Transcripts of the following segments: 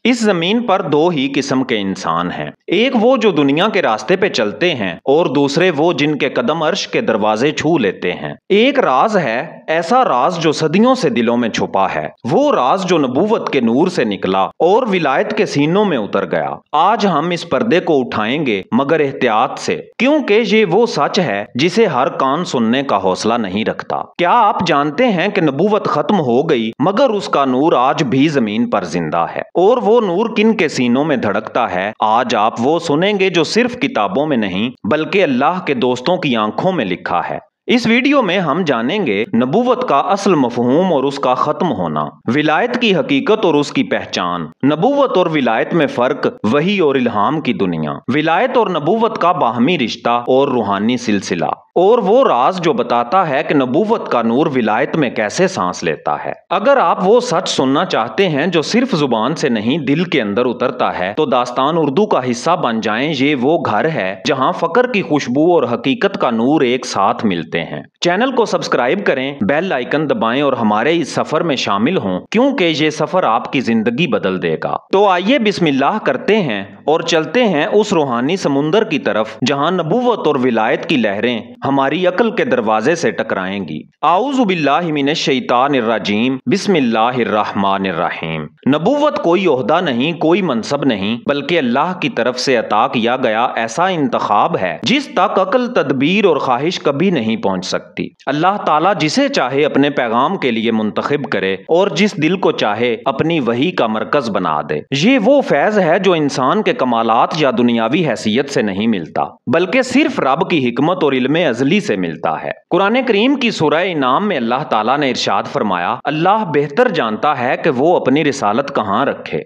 इस जमीन पर दो ही किस्म के इंसान हैं, एक वो जो दुनिया के रास्ते पे चलते हैं और दूसरे वो जिनके कदम अर्श के दरवाजे छू लेते हैं। एक राज है, ऐसा राज जो सदियों से दिलों में छुपा है, वो राज जो नबूवत के नूर से निकला और विलायत के सीनों में उतर गया। आज हम इस पर्दे को उठाएंगे मगर एहतियात से, क्योंकि ये वो सच है जिसे हर कान सुनने का हौसला नहीं रखता। क्या आप जानते हैं कि नबूवत खत्म हो गई मगर उसका नूर आज भी जमीन पर जिंदा है, और वो नूर किन के सीनों में धड़कता है आज आप वो सुनेंगे जो सिर्फ किताबों में नहीं बल्कि अल्लाह के दोस्तों की आंखों में लिखा है। इस वीडियो में हम जानेंगे नबूवत का असल मफहूम और उसका खत्म होना, विलायत की हकीकत और उसकी पहचान, नबूवत और विलायत में फर्क, वही और इल्हाम की दुनिया, विलायत और नबूवत का बाहमी रिश्ता और रूहानी सिलसिला, और वो राज जो बताता है कि नबूवत का नूर विलायत में कैसे सांस लेता है। अगर आप वो सच सुनना चाहते हैं जो सिर्फ जुबान से नहीं दिल के अंदर उतरता है तो दास्तान उर्दू का हिस्सा बन जाएं। ये वो घर है जहां फकर की खुशबू और हकीकत का नूर एक साथ मिलते हैं। चैनल को सब्सक्राइब करें, बेल आइकन दबाएं और हमारे इस सफर में शामिल हों, क्योंकि ये सफर आपकी जिंदगी बदल देगा। तो आइए बिस्मिल्लाह करते हैं और चलते हैं उस रूहानी समुंदर की तरफ जहां नबूवत और विलायत की लहरें हमारी अक्ल के दरवाजे से टकराएंगी। आऊज़ु बिल्लाहि मिनश शैतानिर रजीम, बिस्मिल्लाहिर रहमानिर रहीम। नबूवत कोई ओहदा नहीं, कोई मनसब नहीं, बल्कि अल्लाह की तरफ से अता किया गया ऐसा इंतखाब है जिस तक अक्ल, तदबीर और ख्वाहिश कभी नहीं पहुंच सकती। अल्लाह ताला जिसे चाहे अपने पैगाम के लिए मुंतखब करे और जिस दिल को चाहे अपनी वही का मरकज बना दे। ये वो फैज है जो इंसान के कमालात या दुनियावी हैसियत से नहीं मिलता, बल्कि सिर्फ रब की हिकमत और इल्मे अज़ली से मिलता है। कुरान करीम की सूरह इनाम में अल्लाह ताला ने इरशाद फरमाया, अल्लाह बेहतर जानता है कि वो अपनी रिसालत कहाँ रखे।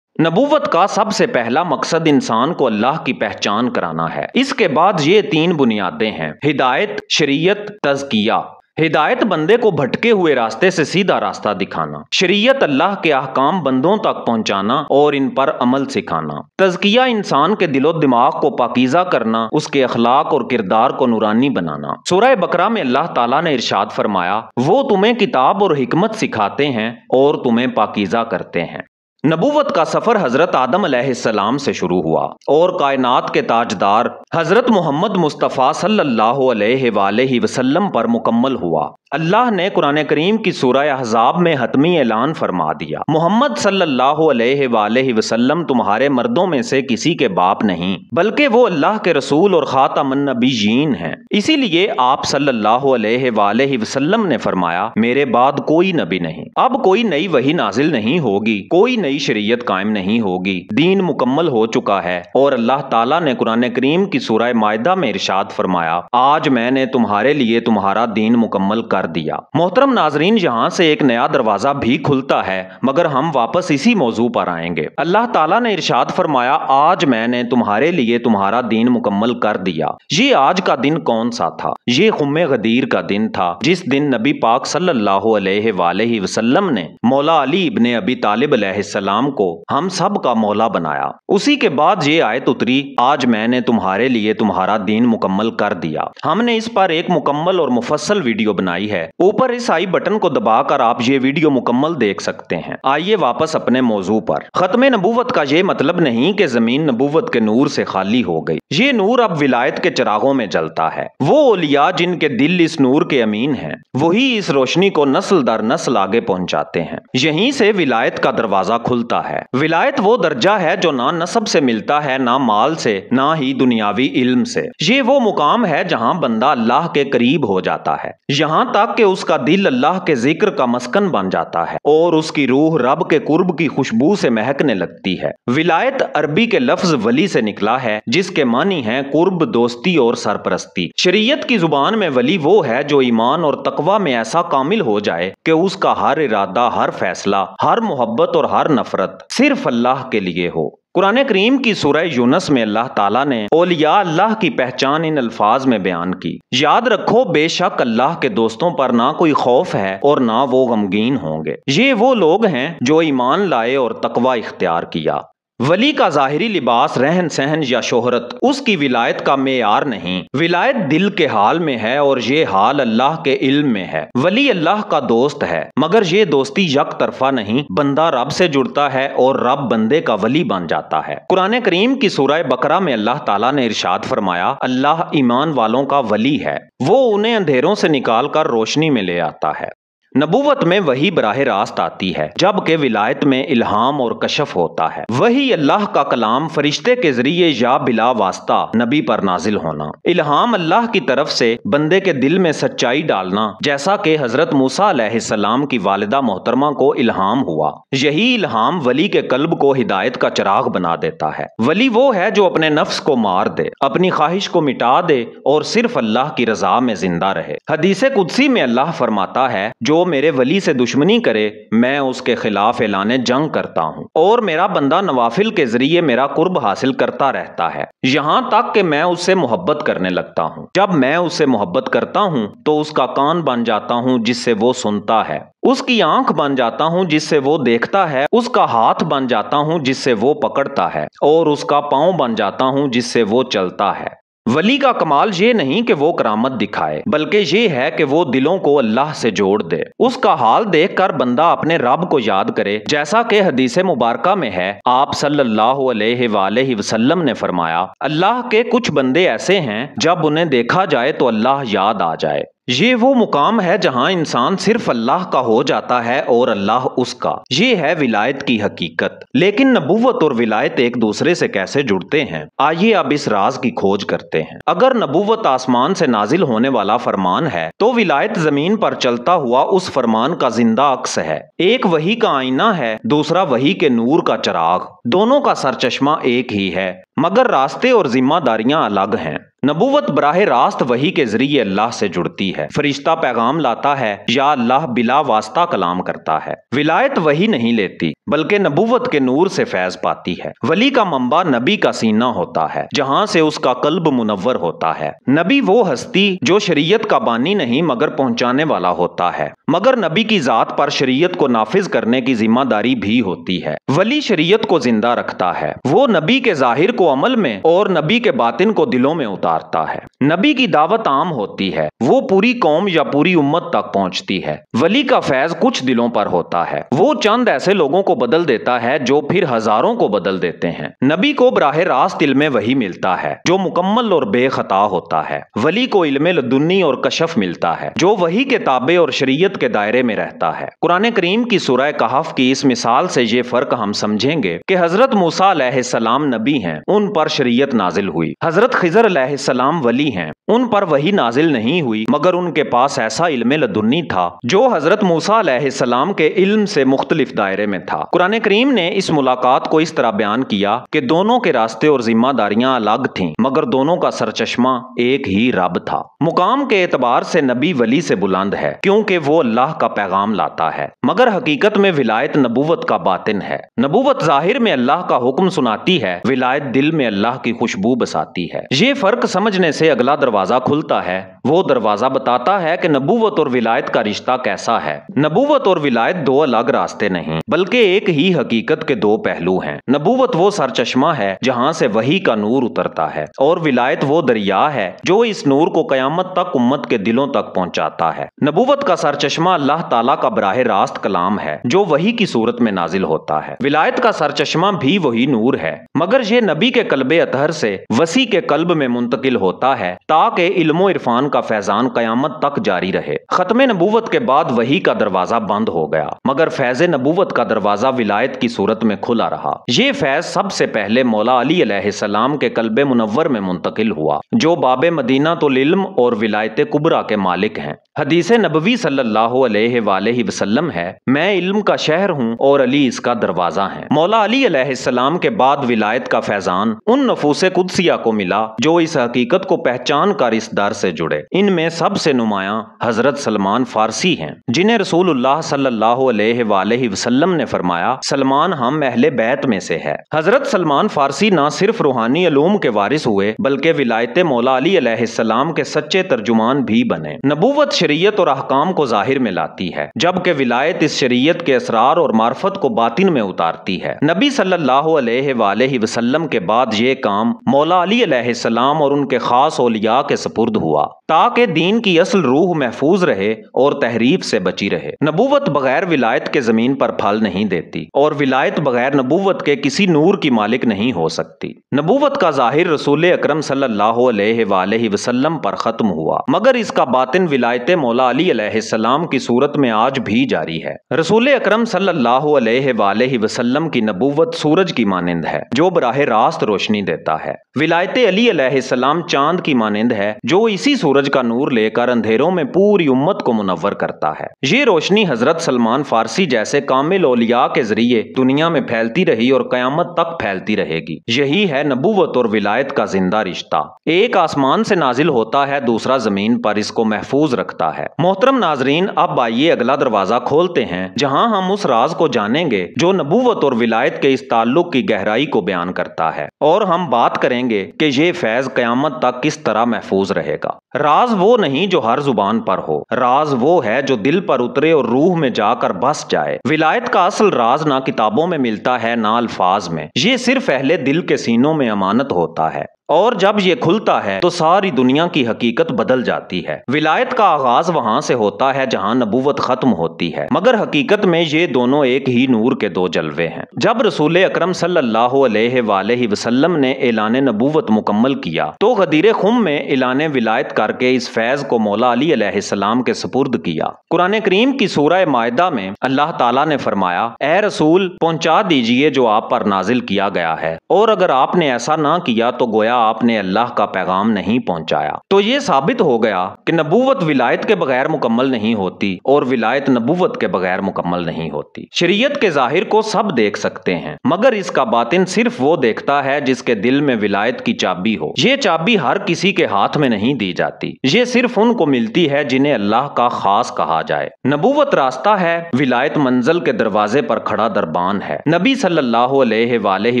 नबूवत का सबसे पहला मकसद इंसान को अल्लाह की पहचान कराना है। इसके बाद ये तीन बुनियादें हैं, हिदायत, शरीयत, तज़किया। हिदायत बंदे को भटके हुए रास्ते से सीधा रास्ता दिखाना, शरीयत अल्लाह के अहकाम बंदों तक पहुंचाना और इन पर अमल सिखाना, तज़किया इंसान के दिलो दिमाग को पाकीज़ा करना, उसके अखलाक और किरदार को नूरानी बनाना। सूरह बकरा में अल्लाह ताला ने इरशाद फरमाया, वो तुम्हें किताब और हिकमत सिखाते हैं और तुम्हें पाकीज़ा करते हैं। नबूवत का सफर हजरत आदम अलैहिस्सलाम से शुरू हुआ और कायनात के ताजदार हजरत मोहम्मद मुस्तफ़ा सल्लल्लाहु अलैहि वसल्लम पर मुकम्मल हुआ। अल्लाह ने कुरान करीम की सूरह अहज़ाब में हतमी ऐलान फरमा दिया, मोहम्मद सल्लल्लाहु अलैहि वसल्लम तुम्हारे मर्दों में से किसी के बाप नहीं, बल्कि वो अल्लाह के रसूल और खातमुन नबिय्यीन हैं। इसीलिए आप सल्लल्लाहु अलैहि वसल्लम ने फरमाया, मेरे बाद कोई नबी नहीं, अब कोई नई वही नाजिल नहीं होगी, कोई नई शरीयत कायम नहीं होगी, दीन मुकम्मल हो चुका है। और अल्लाह ताला ने कुरान करीम की सूरह माइदा में इरशाद फरमाया, आज मैंने तुम्हारे लिए तुम्हारा दीन मुकम्मल कर दिया। मोहतरम नाजरीन, यहाँ से एक नया दरवाजा भी खुलता है, मगर हम वापस इसी मौजू पर आएंगे। अल्लाह ताला ने इरशाद फरमाया, आज मैंने तुम्हारे लिए तुम्हारा दीन मुकम्मल कर दिया। ये आज का दिन कौन सा था? ये खुम्मे गदीर का दिन था, जिस दिन नबी पाक सल्लल्लाहु अलैहि वसल्लम ने मौला अली इब्ने अबी तालिब अलैहिस्सलाम को हम सब का मौला बनाया। उसी के बाद ये आयत उतरी, आज मैंने तुम्हारे लिए तुम्हारा दीन मुकम्मल कर दिया। हमने इस पर एक मुकम्मल और मुफस्सल वीडियो बनाई है, ऊपर इस आई बटन को दबाकर आप ये वीडियो मुकम्मल देख सकते हैं। आइए वापस अपने मौजू पर। खत्मे नबूवत का ये मतलब नहीं कि जमीन नबूवत के नूर से खाली हो गई। ये नूर अब विलायत के चिरागों में जलता है। वो औलिया जिनके दिल इस नूर के अमीन हैं, वही इस रोशनी को नस्ल दर नस्ल आगे पहुंचाते हैं। यहीं से विलायत का दरवाजा खुलता है। विलायत वो दर्जा है जो ना नसब से मिलता है, ना माल से, ना ही दुनियावी इल्म से। ये वो मुकाम है जहां बंदा अल्लाह के करीब हो जाता है, यहाँ तक कि उसका दिल अल्लाह के जिक्र का मस्कन बन जाता है और उसकी रूह रब के कुर्ब की खुशबू से महकने लगती है। विलायत अरबी के लफ्ज वली से निकला है, जिसके मानी है कुर्ब, दोस्ती और सरपरस्ती। शरीयत की जुबान में वली वो है जो ईमान और तकवा में ऐसा कामिल हो जाए कि उसका हर इरादा, हर फैसला, हर मोहब्बत और हर नफरत सिर्फ अल्लाह के लिए हो। कुरान करीम की सूरह यूनुस में अल्लाह ताला ने औलिया अल्लाह की पहचान इन अल्फाज में बयान की, याद रखो बेशक अल्लाह के दोस्तों पर ना कोई खौफ है और ना वो गमगीन होंगे। ये वो लोग हैं जो ईमान लाए और तकवा इख्तियार किया। ولی کا ظاہری لباس، رہن سہن یا شہرت اس کی ولایت کا معیار نہیں۔ ولایت دل کے حال میں ہے اور یہ حال اللہ کے علم میں ہے۔ ولی اللہ کا دوست ہے، مگر یہ دوستی یک طرفہ نہیں، بندہ رب سے جڑتا ہے اور رب بندے کا ولی بن جاتا ہے۔ قرآن کریم کی سورہ بقرہ میں اللہ تعالیٰ نے ارشاد فرمایا، اللہ ایمان والوں کا ولی ہے، وہ انہیں اندھیروں سے نکال کر روشنی میں لے آتا ہے۔ نبوت میں وحی براہ راست آتی ہے، جبکہ ولایت میں الہام اور کشف ہوتا ہے۔ وحی اللہ کا کلام فرشتے کے ذریعے یا بلا واسطہ نبی پر نازل ہونا۔ الہام اللہ کی طرف سے بندے کے دل میں سچائی ڈالنا، جیسا کہ حضرت موسیٰ علیہ السلام کی والدہ محترمہ کو الہام ہوا۔ یہی الہام ولی کے قلب کو ہدایت کا چراغ بنا دیتا ہے۔ ولی وہ ہے جو اپنے نفس کو مار دے، اپنی خواہش کو مٹا دے اور صرف اللہ کی رضا میں زندہ رہے۔ حدیث قدسی میں اللہ فرماتا ہے، جو میرے ولی سے دشمنی کرے میں اس کے خلاف اعلان جنگ کرتا ہوں، اور میرا بندہ نوافل کے ذریعے میرا قرب حاصل کرتا رہتا ہے، یہاں تک کہ میں اس سے محبت کرنے لگتا ہوں۔ جب میں اس سے محبت کرتا ہوں تو اس کا کان بن جاتا ہوں جس سے وہ سنتا ہے، اس کی آنکھ بن جاتا ہوں جس سے وہ دیکھتا ہے، اس کا ہاتھ بن جاتا ہوں جس سے وہ پکڑتا ہے، اور اس کا پاؤں بن جاتا ہوں جس سے وہ چلتا ہے۔ ولی کا کمال یہ نہیں کہ وہ کرامت دکھائے، بلکہ یہ ہے کہ وہ دلوں کو اللہ سے جوڑ دے۔ اس کا حال دیکھ کر بندہ اپنے رب کو یاد کرے، جیسا کہ حدیث مبارکہ میں ہے، آپ صلی اللہ علیہ وآلہ وسلم نے فرمایا، اللہ کے کچھ بندے ایسے ہیں جب انہیں دیکھا جائے تو اللہ یاد آ جائے۔ یہ وہ مقام ہے جہاں انسان صرف اللہ کا ہو جاتا ہے اور اللہ اس کا۔ یہ ہے ولایت کی حقیقت۔ لیکن نبوت اور ولایت ایک دوسرے سے کیسے جڑتے ہیں؟ آئیے اب اس راز کی کھوج کرتے ہیں۔ اگر نبوت آسمان سے نازل ہونے والا فرمان ہے تو ولایت زمین پر چلتا ہوا اس فرمان کا زندہ عکس ہے۔ ایک وحی کا آئینہ ہے، دوسرا وحی کے نور کا چراغ۔ دونوں کا سرچشمہ ایک ہی ہے، مگر راستے اور ذمہ داریاں الگ ہیں۔ نبوت براہ راست وحی کے ذریعے اللہ سے جڑتی ہے، فرشتہ پیغام لاتا ہے یا اللہ بلا واسطہ کلام کرتا ہے۔ ولایت وحی نہیں لیتی بلکہ نبوت کے نور سے فیض پاتی ہے۔ ولی کا منبع نبی کا سینہ ہوتا ہے، جہاں سے اس کا قلب منور ہوتا ہے۔ نبی وہ ہستی جو شریعت کا بانی نہیں مگر پہنچانے والا ہوتا ہے، مگر نبی کی ذات پر شریعت کو نافذ کرنے کی ذمہ داری بھی ہوتی ہے۔ ولی شریعت کو زندہ رکھتا ہے، وہ نبی کے ظاہر کو عمل میں اور نبی کے باطن کو دلوں میں اتارتا ہے۔ نبی کی دعوت عام ہوتی ہے، وہ پوری قوم یا پوری امت تک پہنچتی ہے۔ ولی کا فیض کچھ دلوں پر ہوتا ہے، وہ چند ایسے لوگوں کو بدل دیتا ہے جو پھر ہزاروں کو بدل دیتے ہیں۔ نبی کو براہ راست علم وحی ملتا ہے جو مکمل اور بے خطا ہوتا ہے۔ ولی کو علم لدنی اور کشف ملتا ہے جو وحی کے تابع اور شریعت کے دائرے میں رہتا ہے۔ قرآن کریم کی سورہ کہف کی اس مثال سے یہ فرق ہم سمجھیں گے کہ حضرت موسیٰ علیہ السلام نبی ہیں، ان پر شریعت نازل ہوئی۔ حضرت خضر علیہ السلام ولی ہیں، ان پر وحی نازل نہیں ہوئی، مگر ان کے پاس ایسا علم لدنی تھا جو حضرت موسیٰ علیہ السلام کے علم سے مختلف دائرے میں تھا۔ قرآن کریم نے اس ملاقات کو اس طرح بیان کیا کہ دونوں کے راستے اور ذمہ داریاں الگ تھیں، مگر دونوں کا سرچشمہ ایک ہی رب تھا۔ مقام کے اعتبار سے نبی ولی سے بلند ہے کیونکہ وہ اللہ کا پیغام لاتا ہے، مگر حقیقت میں ولایت نبوت کا باطن ہے۔ نبوت ظاہر میں اللہ کا حکم سناتی ہے، ولایت دل میں اللہ کی خوشبو بساتی ہے۔ یہ فرق سمجھنے سے اگلا دروازہ کھلتا ہے، وہ دروازہ بتاتا ہے کہ نبوت اور ولایت کا رشتہ کیسا ہے۔ نبوت اور ولایت دو الگ راستے نہیں بلکہ ایک ہی حقیقت کے دو پہلو ہیں۔ نبوت وہ سرچشمہ ہے جہاں سے وحی کا نور اترتا ہے، اور ولایت وہ دریا ہے جو اس نور کو قیامت تک امت کے دلوں تک پہنچاتا ہے۔ نبوت کا سرچشمہ اللہ تعالیٰ کا براہ راست کلام ہے جو وحی کی صورت میں نازل ہوتا ہے۔ ولایت کا سرچشمہ بھی وہی نور ہے، مگر یہ نبی کے قلب اطہر سے وسیع کے قلب میں منتقل ہوتا ہے تاکہ علم و عرفان کا فیضان قیامت تک جاری رہے۔ ختم نبوت کے بعد وحی کا دروازہ بند ہو گیا، مگر فیض نبوت کا دروازہ ولایت کی صورت میں کھلا رہا۔ یہ فیض سب سے پہلے مولا علی علیہ السلام کے قلب منور میں منتقل ہوا، جو باب مدینہ العلم اور ولایت کبریٰ کے مالک ہیں۔ حدیث نبوی صلی اللہ علیہ وآلہ وسلم ہے، میں علم کا شہر ہوں اور علی اس کا دروازہ ہے۔ مولا علی علیہ السلام کے بعد ولایت کا فیضان ان نفوس قدسیہ کو ملا جو اس حقیقت کو پہچان पहचान कर इस दर से जुड़े। इनमें सबसे नुमायां हजरत सलमान फारसी हैं, जिन्हें रसूलुल्लाह सल्लल्लाहु अलैहि वसल्लम ने फरमाया, सलमान हम अहले बैत में से है। हजरत सलमान फारसी न सिर्फ रूहानी उलूम के वारिस हुए बल्कि विलायत मौला अली अलैहिस्सलाम के सच्चे तर्जुमान भी बने। नबूवत शरीयत और अहकाम को जाहिर में लाती है, जबकि विलायत इस शरीयत के असरार और मार्फत को बातिन में उतारती है। नबी सल्लल्लाहु अलैहि वसल्लम के बाद ये काम मौला अली अलैहिस्सलाम और उनके खास औलिया के सपुर्द हुआ, ताकि दीन की असल रूह महफूज रहे और तहरीफ से बची रहे। नबूवत बगैर विलायत के जमीन पर फल नहीं देती और विलायत बगैर नबूवत के किसी नूर की मालिक नहीं हो सकती। नबूवत का जाहिर रसूल अकरम सल्लल्लाहु अलैहि वसल्लम पर खत्म हुआ, मगर इसका बातिन विलायत मौला अली अलैहिस्सलाम की सूरत में आज भी जारी है। रसूल अकरम सल्लल्लाहु अलैहि वसल्लम की नबूवत सूरज की मानिंद है जो बराह रास्त रोशनी देता है। विलायत अली अलैहिस्सलाम चांद की मानिंद है जो इसी सूरज का नूर लेकर अंधेरों में पूरी उम्मत को मुनव्वर करता है। ये रोशनी हजरत सलमान फारसी जैसे कामिल औलिया के जरिए दुनिया में फैलती रही और कयामत तक फैलती रहेगी। यही है नबूवत और विलायत का जिंदा रिश्ता। एक आसमान से नाजिल होता है, दूसरा जमीन पर इसको महफूज रखता है। मोहतरम नाजरीन, अब आइए अगला दरवाजा खोलते हैं जहां हम उस राज को जानेंगे जो नबूवत और विलायत के इस ताल्लुक की गहराई को बयान करता है, और हम बात करेंगे कि ये फैज कयामत तक किस तरह महफूज रहेगा। राज वो नहीं जो हर जुबान पर हो, राज वो है जो दिल पर उतरे और रूह में जाकर बस जाए। विलायत का असल राज ना किताबों में मिलता है ना अल्फाज में, ये सिर्फ अहले दिल के सीनों में अमानत होता है, और जब ये खुलता है तो सारी दुनिया की हकीकत बदल जाती है। विलायत का आगाज वहां से होता है जहां नबूवत खत्म होती है, मगर हकीकत में ये दोनों एक ही नूर के दो जलवे हैं। जब रसूल अकरम सल्लल्लाहु अलैहि वसल्लम ने ऐलान नबूवत मुकम्मल किया तो गदीर खुम में ऐलान विलायत करके इस फैज को मौला अली अलैहिस्सलाम के सुपुर्द किया। कुरान करीम की सूरह माइदा में अल्लाह ताला ने फरमाया, ए रसूल पहुंचा दीजिए जो आप पर नाजिल किया गया है, और अगर आपने ऐसा ना किया तो गोया आपने अल्लाह का पैगाम नहीं पहुंचाया। तो ये साबित हो गया कि नबूवत विलायत के बगैर मुकम्मल नहीं होती और विलायत नबूवत के बगैर मुकम्मल नहीं होती। शरीयत के जाहिर को सब देख सकते हैं, मगर इसका बातिन सिर्फ वो देखता है जिसके दिल में विलायत की चाबी हो। ये चाबी हर किसी के हाथ में नहीं दी जाती, ये सिर्फ उनको मिलती है जिन्हें अल्लाह का खास कहा जाए। नबूवत रास्ता है, विलायत मंजिल के दरवाजे पर खड़ा दरबान है। नबी सल्लल्लाहु अलैहि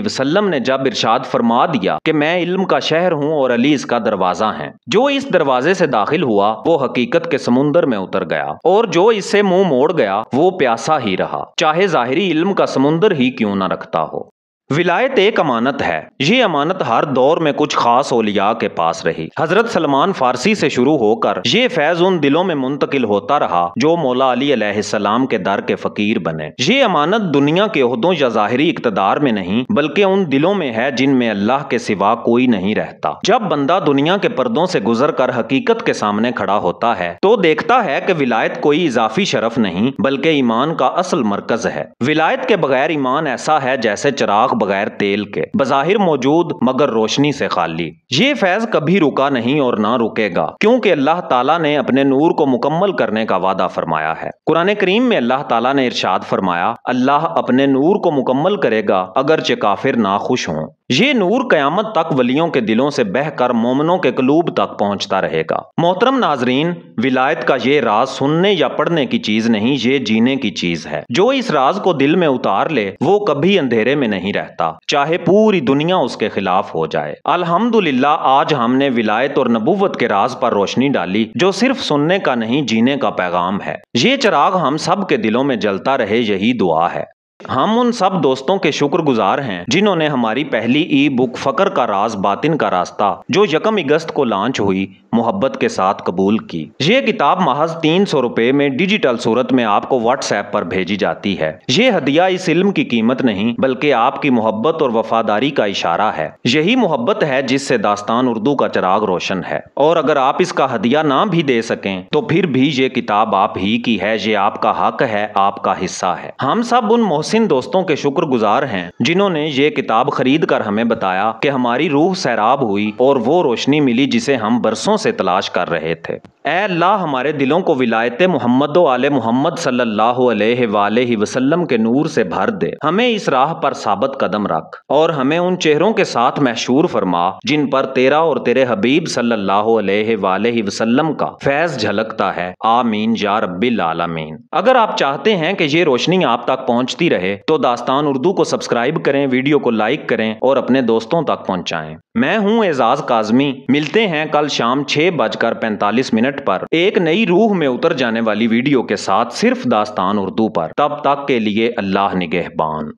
वसल्लम ने जब इरशाद फरमा दिया कि मैं इल्म का शहर हूं और अली इसका दरवाजा है, जो इस दरवाजे से दाखिल हुआ वो हकीकत के समुंदर में उतर गया, और जो इससे मुंह मोड़ गया वो प्यासा ही रहा, चाहे जाहिरी इल्म का समुंदर ही क्यों न रखता हो। विलायत एक अमानत है, ये अमानत हर दौर में कुछ खास औलिया के पास रही। हजरत सलमान फारसी से शुरू होकर ये फैज उन दिलों में मुंतकिल होता रहा जो मौला अली अलैहिस्सलाम के दर के फकीर बने। ये अमानत दुनिया के ओहदों या जाहिरी इक्तदार में नहीं बल्कि उन दिलों में है जिनमें अल्लाह के सिवा कोई नहीं रहता। जब बंदा दुनिया के पर्दों से गुजर कर हकीकत के सामने खड़ा होता है तो देखता है कि विलायत कोई इजाफी शरफ नहीं बल्कि ईमान का असल मरकज है। विलायत के बगैर ईमान ऐसा है जैसे चिराग बगैर तेल के, बज़ाहिर मौजूद मगर रोशनी से खाली। ये फैज कभी रुका नहीं और ना रुकेगा, क्योंकि अल्लाह ताला ने अपने नूर को मुकम्मल करने का वादा फरमाया है। कुरान करीम में अल्लाह ताला ने इरशाद फरमाया, अल्लाह अपने नूर को मुकम्मल करेगा अगरचे काफिर नाखुश हों। ये नूर कयामत तक वलियों के दिलों से बहकर मोमिनों के कलूब तक पहुंचता रहेगा। मोहतरम नाजरीन, विलायत का ये राज सुनने या पढ़ने की चीज नहीं, ये जीने की चीज है। जो इस राज को दिल में उतार ले वो कभी अंधेरे में नहीं रहता, चाहे पूरी दुनिया उसके खिलाफ हो जाए। अल्हम्दुलिल्लाह, आज हमने विलायत और नबूवत के राज पर रोशनी डाली जो सिर्फ सुनने का नहीं जीने का पैगाम है। ये चिराग हम सब के दिलों में जलता रहे, यही दुआ है। हम उन सब दोस्तों के शुक्रगुजार हैं जिन्होंने हमारी पहली ई बुक फकर का राज बातिन का रास्ता जो 1 अगस्त को लॉन्च हुई मोहब्बत के साथ कबूल की। ये किताब महज 300 रुपए में डिजिटल सूरत में आपको व्हाट्सएप पर भेजी जाती है। ये हदिया इस इल्म की कीमत नहीं बल्कि आपकी मोहब्बत और वफादारी का इशारा है। यही मोहब्बत है जिससे दास्तान उर्दू का चिराग रोशन है, और अगर आप इसका हदिया ना भी दे सकें तो फिर भी ये किताब आप ही की है, ये आपका हक है, आपका हिस्सा है। हम सब उन मोहसिन दोस्तों के शुक्रगुजार हैं जिन्होंने ये किताब खरीद कर हमें बताया कि हमारी रूह सैराब हुई और वो रोशनी मिली जिसे हम बरसों से तलाश कर रहे थे। اے اللہ ہمارے دلوں کو ولایت محمد و آل محمد صلی اللہ علیہ وآلہ وسلم کے نور سے بھر دے، ہمیں اس راہ پر ثابت قدم رکھ اور ہمیں ان چہروں کے ساتھ محشور فرما جن پر تیرا اور تیرے حبیب صلی اللہ علیہ وآلہ وسلم کا فیض جھلکتا ہے، آمین یا رب العالمین۔ اگر آپ چاہتے ہیں کہ یہ روشنی آپ تک پہنچتی رہے تو داستان اردو کو سبسکرائب کریں، ویڈیو کو لائک کریں اور اپنے دوستوں تک پہنچائیں۔ میں ہوں اعزاز کاظمی، ملتے ہیں کل شام 6:45 پر ایک نئی روح میں اتر جانے والی ویڈیو کے ساتھ، صرف داستان اردو پر۔ تب تک کے لیے اللہ نگہبان۔